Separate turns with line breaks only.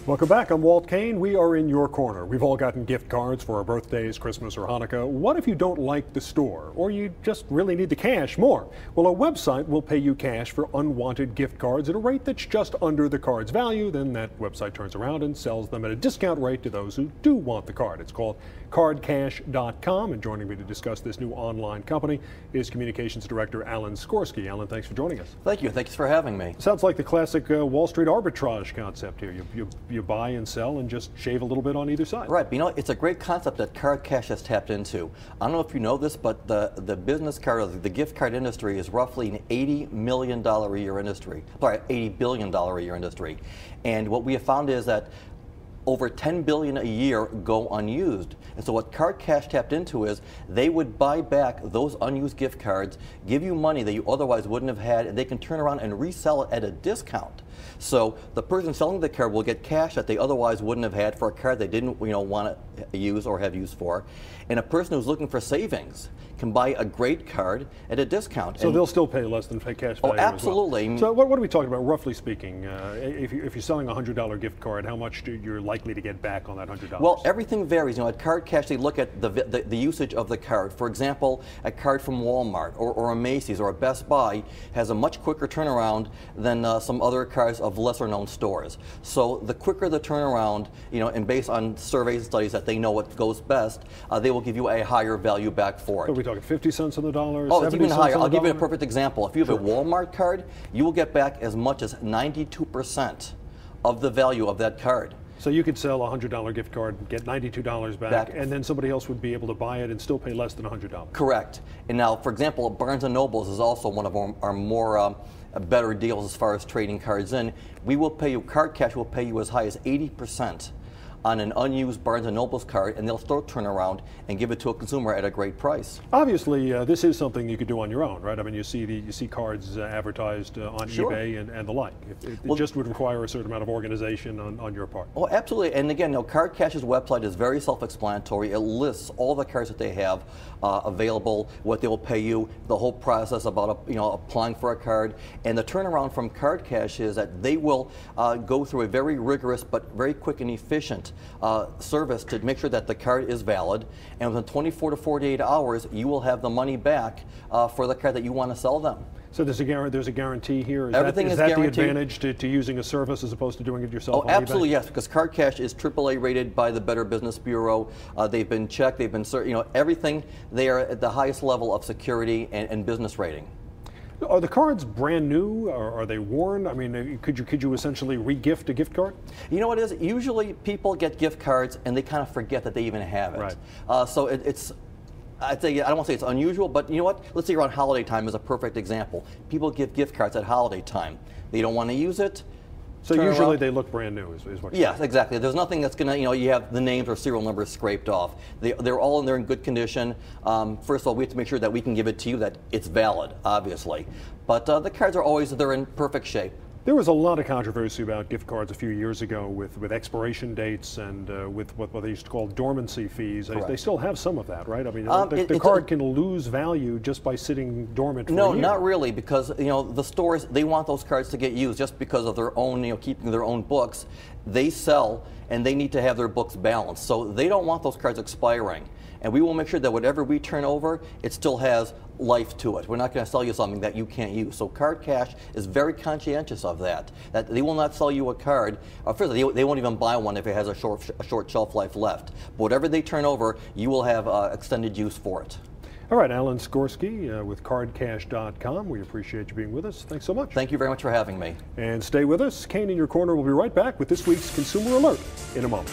Welcome back. I'm Walt Kane. We are in your corner. We've all gotten gift cards for our birthdays, Christmas, or Hanukkah. What if you don't like the store, or you just really need the cash more? Well, a website will pay you cash for unwanted gift cards at a rate that's just under the card's value. Then that website turns around and sells them at a discount rate to those who do want the card. It's called cardcash.com, and joining me to discuss this new online company is Communications Director Alan Skorsky. Alan, thanks for joining us.
Thank you. Thanks for having me.
Sounds like the classic Wall Street arbitrage concept here. You buy and sell and just shave a little bit on either side.
Right. But you know, it's a great concept that CardCash has tapped into. I don't know if you know this, but the business card, or the gift card industry is roughly an $80 million a year industry. Sorry, $80 billion a year industry. And what we have found is that over $10 billion a year go unused. And so what CardCash tapped into is they would buy back those unused gift cards, give you money that you otherwise wouldn't have had, and they can turn around and resell it at a discount. So the person selling the card will get cash that they otherwise wouldn't have had for a card they didn't want to use or have use for. And a person who's looking for savings can buy a great card at a discount.
So they'll still pay less than cash value.
Oh, absolutely.
As well. So what are we talking about, roughly speaking? If you're selling a $100 gift card, how much you're likely to get back on that $100?
Well, everything varies. You know, at CardCash, they look at the usage of the card. For example, a card from Walmart or a Macy's or a Best Buy has a much quicker turnaround than some other cards of lesser known stores. So the quicker the turnaround, and based on surveys and studies that they know what goes best, they will give you a higher value back for it.
Are we talking 50 cents on the dollar?
Oh, it's even higher. I'll give you a
dollar?
perfect example. If you have a Walmart card, you will get back as much as 92% of the value of that card.
So you could sell a $100 gift card, get $92 back, and then somebody else would be able to buy it and still pay less than $100.
Correct. And now, for example, Barnes & Nobles is also one of our more better deals as far as trading cards in. We will pay you, CardCash will pay you as high as 80% on an unused Barnes & Noble's card, and they'll still turn around and give it to a consumer at a great price.
Obviously, this is something you could do on your own, right? I mean, you see cards advertised on
Sure.
eBay and the like. It just would require a certain amount of organization on your part.
Oh, absolutely. And again, CardCash's website is very self-explanatory. It lists all the cards that they have available, what they will pay you, the whole process about applying for a card, and the turnaround from CardCash is that they will go through a very rigorous but very quick and efficient service to make sure that the card is valid, and within 24 to 48 hours you will have the money back for the card that you want to sell them.
So there's a guarantee here?
Everything is guaranteed.
The advantage to using a service as opposed to doing it yourself?
Oh, absolutely, yes, because CardCash is AAA rated by the Better Business Bureau. They've been checked, they've been, everything, they are at the highest level of security and business rating.
Are the cards brand new, or are they worn? I mean, could you essentially re-gift a gift card?
You know what it is? Usually people get gift cards and they kind of forget that they even have it.
Right.
So it's, I don't want to say it's unusual, but you know what? Let's say around holiday time is a perfect example. People give gift cards at holiday time. They don't want to use it.
So usually they look brand new, is what you're
Yes,
saying.
exactly. There's nothing that's going to, you have the names or serial numbers scraped off. They're all in good condition. First of all, we have to make sure that we can give it to you, that it's valid, obviously. But the cards are always, they're in perfect shape.
There was a lot of controversy about gift cards a few years ago with expiration dates and with what they used to call dormancy fees. They still have some of that, right? I mean, the card can lose value just by sitting dormant for a year.
No, not really, because the stores, they want those cards to get used just because of their own, keeping their own books. They sell and they need to have their books balanced, so they don't want those cards expiring. And we will make sure that whatever we turn over, it still has life to it. We're not going to sell you something that you can't use. So CardCash is very conscientious of that. That they will not sell you a card. First, they won't even buy one if it has a short shelf life left. But whatever they turn over, you will have extended use for it.
All right, Alan Skorsky with cardcash.com. We appreciate you being with us. Thanks so much.
Thank you very much for having me.
And stay with us. Kane in your corner will be right back with this week's Consumer Alert in a moment.